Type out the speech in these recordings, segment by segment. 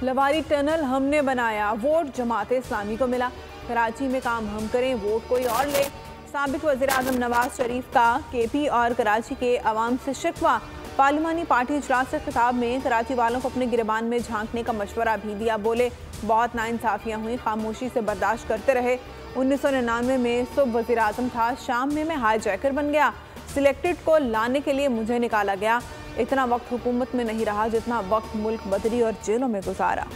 Lavari tunnel हमने बनाया, vote Jamaat Islami को मिला। कराची में काम हम करें, वोट कोई और ले। साबिक वज़ीर-ए-आज़म नवाज शरीफ का केपी और कराची के अवाम से शिकवा। पार्लिमानी पार्टी इजलास से खिताब में कराची वालों को अपने गिरबान में झांकने का मशवरा भी दिया। बोले, बहुत नाइंसाफियाँ हुई, खामोशी से बर्दाश्त करते रहे। 1999 में सुब वज़ीर-ए-आज़म था, शाम में मैं हाईजैकर बन गया। सिलेक्टेड को लाने के लिए मुझे निकाला गया। इतना वक्त हुकूमत में नहीं रहा जितना वक्त मुल्क बदरी और जेलों में गुजारा।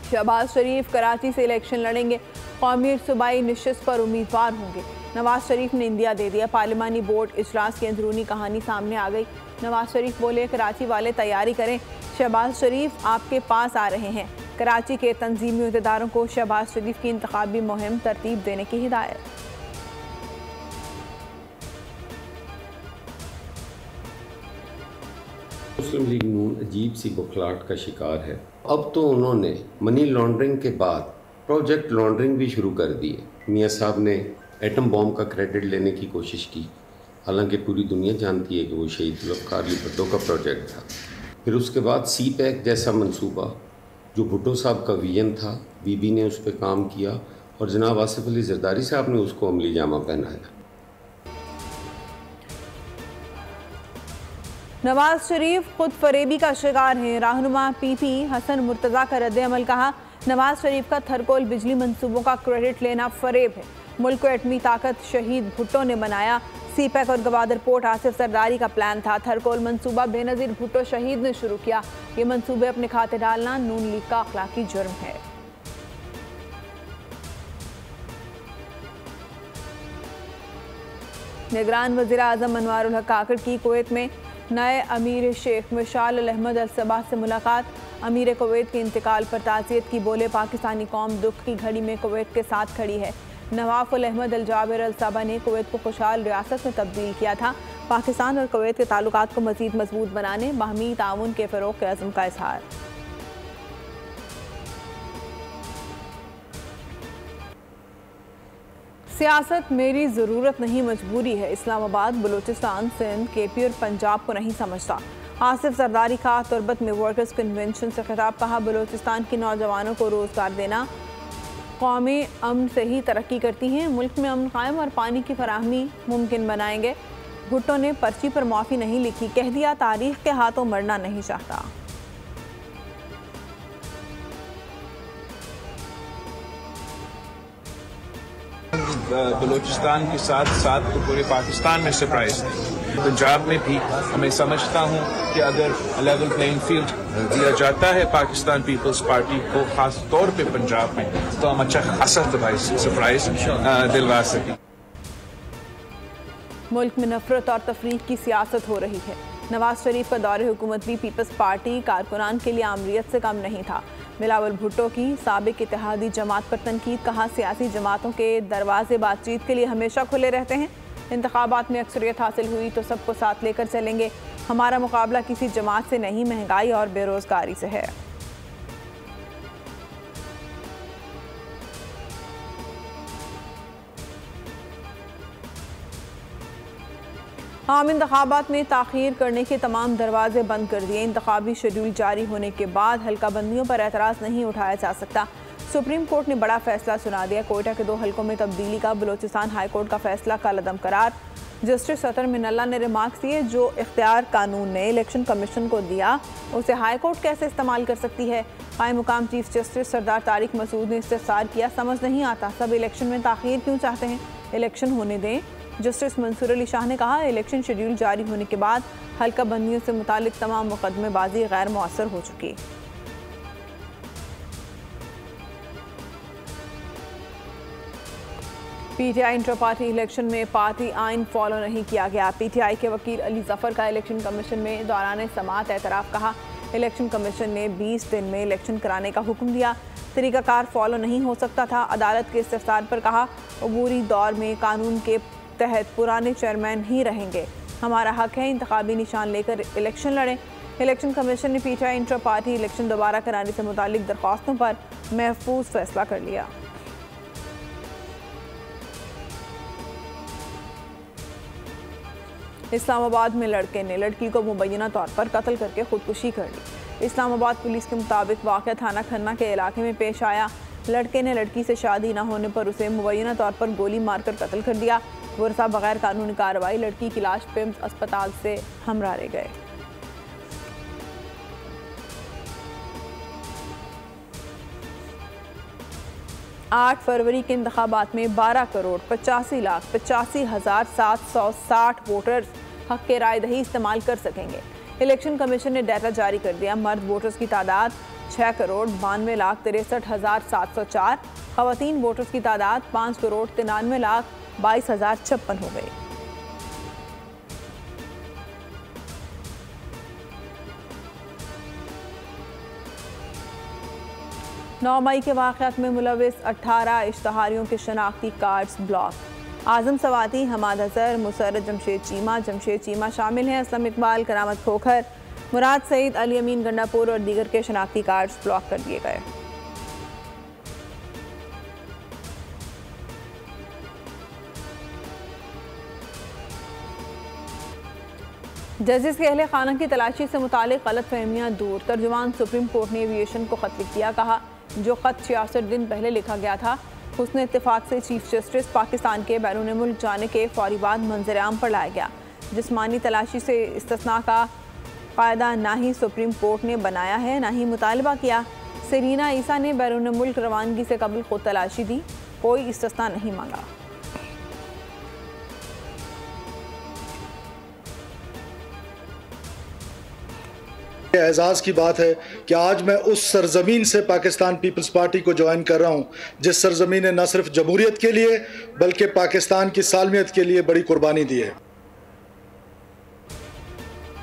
शहबाज शरीफ कराची से इलेक्शन लड़ेंगे, कौमी सूबाई निशिस्त पर उम्मीदवार होंगे। नवाज शरीफ ने इंदिया दे दिया। पार्लिमानी बोर्ड इजलास की अंदरूनी कहानी सामने आ गई। नवाज शरीफ बोले, कराची वाले तैयारी करें, शहबाज शरीफ आपके पास आ रहे हैं। कराची के तंजीमी अहदेदारों को शहबाज शरीफ की इंतखाबी मुहिम तरतीब देने की हिदायत। मुस्लिम लीग नून अजीब सी बुखलाहट का शिकार है। अब तो उन्होंने मनी लॉन्ड्रिंग के बाद प्रोजेक्ट लॉन्ड्रिंग भी शुरू कर दी है। मियाँ साहब ने एटम बॉम्ब का क्रेडिट लेने की कोशिश की, हालांकि पूरी दुनिया जानती है कि वो शहीद जुल्फ़िकार अली भुट्टो का प्रोजेक्ट था। फिर उसके बाद सी पैक जैसा मंसूबा जो भुट्टो साहब का विजन था, बीबी ने उस पर काम किया और जनाब आसिफ अली जरदारी साहब ने उसको अमली जामा पहनाया। नवाज शरीफ खुद फरेबी का शिकार हैं। रहनुमा पीपी हसन मुर्तज़ा का रद्द-ए-अमल कहा, नवाज शरीफ का थरकोल बिजली मंसूबों का क्रेडिट लेना फरेब है। मुल्क को एटमी ताकत शहीद भुट्टो ने बनाया। सी पैक और गवादर पोर्ट आसिफ जरदारी का प्लान था। थरकोल मंसूबा बेनज़ीर भुट्टो शहीद ने शुरू किया। ये मंसूबे अपने खाते डालना नून लीग का अखलाकी जुर्म है। निगरान वज़ीर-ए-आज़म अनवारुल हक काकड़ की कुवैत में नए अमीर शेख मिशाल अहमद अल सबा से मुलाकात। अमीर कुवैत के इंतकाल पर ताज़ियत की। बोले, पाकिस्तानी कौम दुख की घड़ी में कुवैत के साथ खड़ी है। नवाफ उल अहमद अल जाबिर अल सबा ने कुवैत को खुशहाल रियासत में तब्दील किया था। पाकिस्तान और कुवैत के ताल्लुकात को मज़ीद मजबूत बनाने, बाहमी ताउन के फ़रोग़ के अज़्म का इज़हार। सियासत मेरी ज़रूरत नहीं, मजबूरी है। इस्लामाबाद बलूचिस्तान, सिंध, केपी और पंजाब को नहीं समझता। आसिफ जरदारी का तुरबत में वर्कर्स कन्वेंशन से खिताब। कहा, बलूचिस्तान के नौजवानों को रोज़गार देना कौमें अमन से ही तरक्की करती हैं। मुल्क में अमन कायम और पानी की फराहमी मुमकिन बनाएंगे। भुट्टो ने पर्ची पर माफ़ी नहीं लिखी, कह दिया तारीख के हाथों मरना नहीं चाहता। बलूचिस्तान के साथ साथ तो पूरे पाकिस्तान में सरप्राइज है। पंजाब में भी मैं समझता हूँ कि अगर लेवल प्लेइंग फील्ड दिया जाता है पाकिस्तान पीपल्स पार्टी को, खास तौर पे पंजाब में, तो हम अच्छा खासा सरप्राइज दिलवा सकें। मुल्क में नफरत और तफरीक की सियासत हो रही है। नवाज शरीफ का दौरे हुकूमत भी पीपल्स पार्टी कारकुनान के लिए आमरीत से कम नहीं था। बिलावल भुट्टो की साबिक इत्तेहादी जमात पर तनकीद। कहा, सियासी जमातों के दरवाजे बातचीत के लिए हमेशा खुले रहते हैं। इंतखाबात में अक्सरियत हासिल हुई तो सबको साथ लेकर चलेंगे। हमारा मुकाबला किसी जमात से नहीं, महंगाई और बेरोजगारी से है। आम इंतखाबात में ताख़ीर करने के तमाम दरवाजे बंद कर दिए। इंतखाबी शेड्यूल जारी होने के बाद हल्का बंदियों पर एतराज़ नहीं उठाया जा सकता। सुप्रीम कोर्ट ने बड़ा फैसला सुना दिया। कोयटा के 2 हल्कों में तब्दीली का बलूचिस्तान हाई कोर्ट का फैसला कलअदम करार। जस्टिस सतर मिनल्ला ने रिमार्क्स दिए, जो इख्तियार कानून ने इलेक्शन कमीशन को दिया उसे हाई कोर्ट कैसे इस्तेमाल कर सकती है। कायम मुकाम चीफ जस्टिस सरदार तारिक मसूद ने इस्तिफसार किया, समझ नहीं आता सब इलेक्शन में ताख़ीर क्यों चाहते हैं, इलेक्शन होने दें। जस्टिस मंसूर अली शाह ने कहा, इलेक्शन शेड्यूल जारी होने के बाद हल्का बंदियों से मुतालिक तमाम मुकदमेबाजी गैर मौसर हो चुकी। पीटीआई इंटर पार्टी इलेक्शन में पार्टी आइन फॉलो नहीं किया गया। पीटीआई के वकील अली जफर का इलेक्शन कमीशन में दौरान समाअत एतराफ़। कहा, इलेक्शन कमीशन ने 20 दिन में इलेक्शन कराने का हुक्म दिया, तरीक़ाकार फॉलो नहीं हो सकता था। अदालत के इस्तिफसार पर कहा, अबूरी दौर में कानून के तहत पुराने चेयरमैन ही रहेंगे। हमारा हक है इंतखाबी निशान लेकर इलेक्शन लड़ें। इलेक्शन कमीशन ने पीटीआई इंटर पार्टी इलेक्शन दोबारा कराने से मुतालिक दरख्वास्तों पर महफूज फैसला कर लिया। इस्लामाबाद में लड़के ने लड़की को मुबैना तौर पर कत्ल करके खुदकुशी कर ली। इस्लामाबाद पुलिस के मुताबिक वाक़या थाना खन्ना के इलाके में पेश आया। लड़के ने लड़की से शादी न होने पर उसे मुबैना तौर पर गोली मारकर कत्ल कर दिया। वर्षा बगैर कानूनी कार्रवाई, लड़की की लाश पिम्स अस्पताल से हमरारे गए। आठ फरवरी के इंतखाबात में 12,85,85,760 वोटर्स हक के राय दही इस्तेमाल कर सकेंगे। इलेक्शन कमीशन ने डाटा जारी कर दिया। मर्द वोटर्स की तादाद 6,92,63,704, खवातीन वोटर्स की तादाद 5,93,22,056 हो गई। नौ मई के वाक़यात में मुलविस 18 इश्तहारियों के शनाख्ती कार्ड्स ब्लॉक। आज़म सवाती, हमाद अजहर, मुसर्रत जमशेद चीमा शामिल हैं। असलम इकबाल, करामत खोखर, मुराद सईद, अली अमीन गंडापुर और दीगर के शनाख्ती कार्ड्स ब्लॉक कर दिए गए। जजिस के अहले खाना की तलाशी से मुतालिक गलत फहमियाँ दूर। तर्जुमान सुप्रीम कोर्ट ने एविएशन को खत लिख दिया। कहा, जो खत 66 दिन पहले लिखा गया था, उसने इत्तेफाक से चीफ जस्टिस पाकिस्तान के बैरून मुल्क जाने के फौरी बाद मंजर आम पर लाया गया। जिस्मानी तलाशी से इस्तिस्ना का कायदा ना ही सुप्रीम कोर्ट ने बनाया है, ना ही मुतालबा किया। सरीना ईसा ने बैरून मुल्क रवानगी से कबल खुद तलाशी दी, कोई इस्तिस्ना नहीं मांगा। एजाज़ की बात है कि आज मैं उस सरजमीन से पाकिस्तान पीपल्स पार्टी को ज्वाइन कर रहा हूं, जिस सरजमीन ने न सिर्फ जमहूरियत के लिए बल्कि पाकिस्तान की सालमियत के लिए बड़ी कुर्बानी दी है।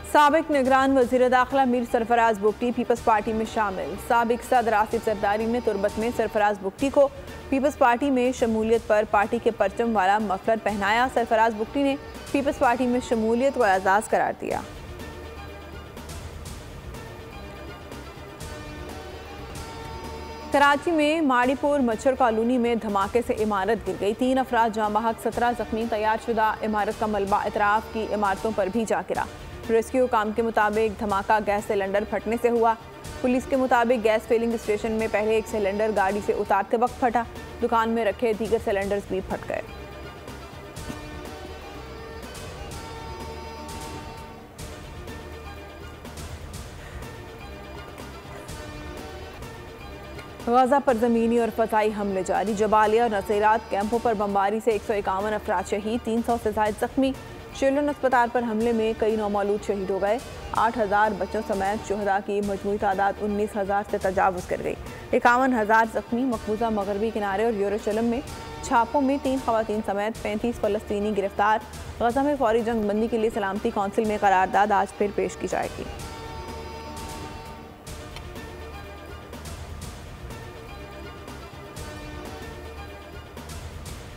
साबिक निगरान वज़ीर दाखिला मीर सरफराज बुगटी पीपल्स पार्टी में शामिल। साबिक सदर आसिफ जरदारी ने तुरबत में सरफराज बुगटी को पीपल्स पार्टी में शमूलियत पर पार्टी के परचम वाला मफलर पहनाया। सरफराज बुगटी ने पीपल्स पार्टी में शमूलियत को एजाज़ करार दिया। कराची में माड़ीपुर मच्छर कॉलोनी में धमाके से इमारत गिर गई। 3 अफराद जाँ बहक, 17 जख्मी। तैयार शुदा इमारत का मलबा इतराफ की इमारतों पर भी जा गिरा। रेस्क्यू काम के मुताबिक धमाका गैस सिलेंडर फटने से हुआ। पुलिस के मुताबिक गैस फिलिंग स्टेशन में पहले एक सिलेंडर गाड़ी से उतारते वक्त फटा। दुकान में रखे दीगर सिलेंडर्स भी फट गए। गाजा पर ज़मीनी और फ़ज़ाई हमले जारी। जबालिया और नसीरात कैंपों पर बमबारी से 151 अफराद शहीद, 300 से ज़ायद जख्मी। चिल्ड्रन अस्पताल पर हमले में कई नौमौलूद शहीद हो गए। 8000 बच्चों समेत शुहदा की मजमूई तादाद 19,000 से तजावुज़ कर गई। 51,000 जख्मी। मकबूजा मगरबी किनारे और यरूशलेम में छापों में 3 खवातीन समेत 35 फ़लस्तीनी गिरफ्तार। गाजा में फौरी जंग बंदी के लिए सलामती कौंसिल में करारदाद आज फिर पेश की जाएगी।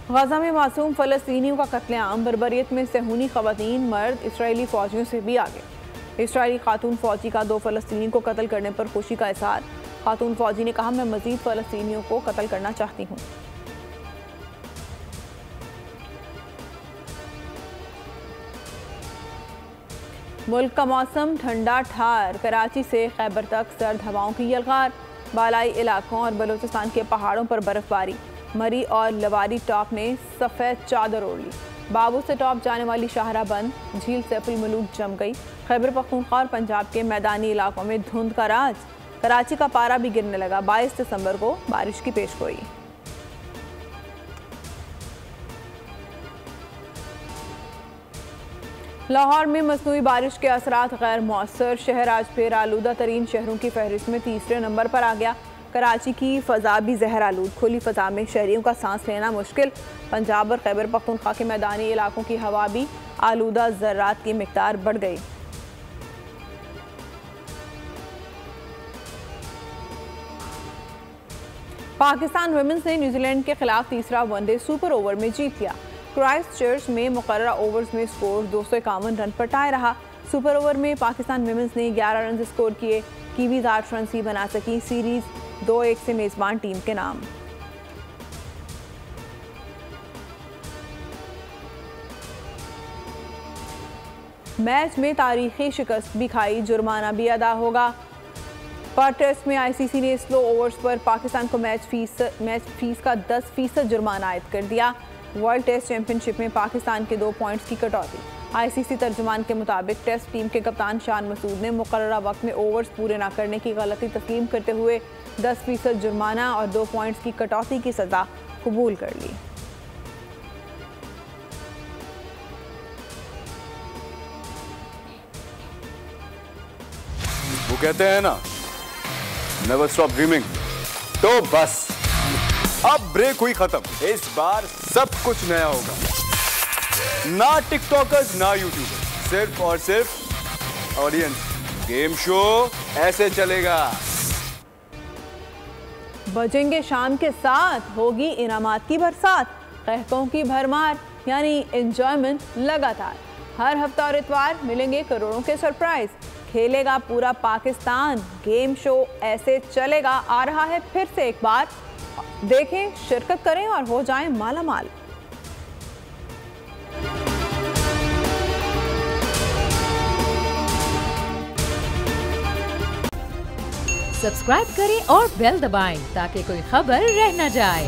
गाजा में मासूम फ़लस्तीनियों का कत्लेआम। बर्बरियत में सेहूनी ख़वातीन मर्द इसराइली फ़ौजियों से भी आगे। इसराइली खातून फ़ौजी का 2 फ़लस्तीनी को कत्ल करने पर खुशी का इज़हार। खातून फ़ौजी ने कहा, मैं मज़ीद फ़लस्तीनियों को कत्ल करना चाहती हूँ। मुल्क का मौसम ठंडा ठार। कराची से खैबर तक सर्द हवाओं की यलगार। बालाई इलाकों और बलूचिस्तान के पहाड़ों पर बर्फबारी। मरी और लवारी टॉप ने सफ़ेद चादर ओढ़ ली। बाबू से टॉप जाने वाली शाहरा बंद। झील सैफुल मलूक जम गई। खैबर पख्तूनख्वा और पंजाब के मैदानी इलाकों में धुंध का राज। कराची का पारा भी गिरने लगा। 22 दिसंबर को बारिश की पेशगोई। लाहौर में मसनूई बारिश के असरात गैर मौसर। शहर आज फिर आलूदा तरीन शहरों की फहरिस्त में तीसरे नंबर पर आ गया। कराची की फ़ज़ा भी जहर आलूद। खुली फ़ज़ा में शहरियों का सांस लेना मुश्किल। पंजाब और खैबर पख्तूनख्वा के मैदानी इलाकों की हवा भी आलूदा, ज़र्रात की मिक़दार बढ़ गई। पाकिस्तान वुमेन्स ने न्यूजीलैंड के खिलाफ तीसरा वनडे सुपर ओवर में जीत लिया। क्राइस्ट चर्च में मुकर्ररा ओवर्स में स्कोर 251 रन पर टाई रहा। सुपर ओवर में पाकिस्तान वुमेन्स ने 11 रन स्कोर किए। कीवीज 8 रन ही बना सकी। सीरीज 2-1 से मेजबान टीम के नाम। मैच में तारीखी शिकस्त भी खाई, जुर्माना भी अदा होगा। पर टेस्ट में आईसीसी ने स्लो ओवर्स पर पाकिस्तान को मैच फीस का 10% जुर्माना आयद कर दिया। वर्ल्ड टेस्ट चैंपियनशिप में पाकिस्तान के 2 पॉइंट्स की कटौती। आईसीसी तर्जुमान के मुताबिक टेस्ट टीम के कप्तान शान मसूद ने मुकर्ररा वक्त में ओवर्स पूरे न करने की गलती तस्लीम करते हुए 10% जुर्माना और 2 पॉइंट्स की कटौती की सजा कबूल कर ली। वो कहते हैं ना, नेवर स्टॉप ड्रीमिंग। तो बस अब ब्रेक हुई खत्म। इस बार सब कुछ नया होगा। ना टिकटॉकर्स ना यूट्यूबर्स, सिर्फ और सिर्फ ऑडियंस। गेम शो ऐसे चलेगा। बजेंगे शाम के साथ, होगी इनामात की बरसात, कहकों की भरमार, यानी एंजॉयमेंट लगातार। हर हफ्ता और इतवार मिलेंगे करोड़ों के सरप्राइज। खेलेगा पूरा पाकिस्तान, गेम शो ऐसे चलेगा। आ रहा है फिर से एक बार, देखें, शिरकत करें और हो जाएं माला माल। सब्सक्राइब करें और बेल दबाएं ताकि कोई खबर रह न जाए।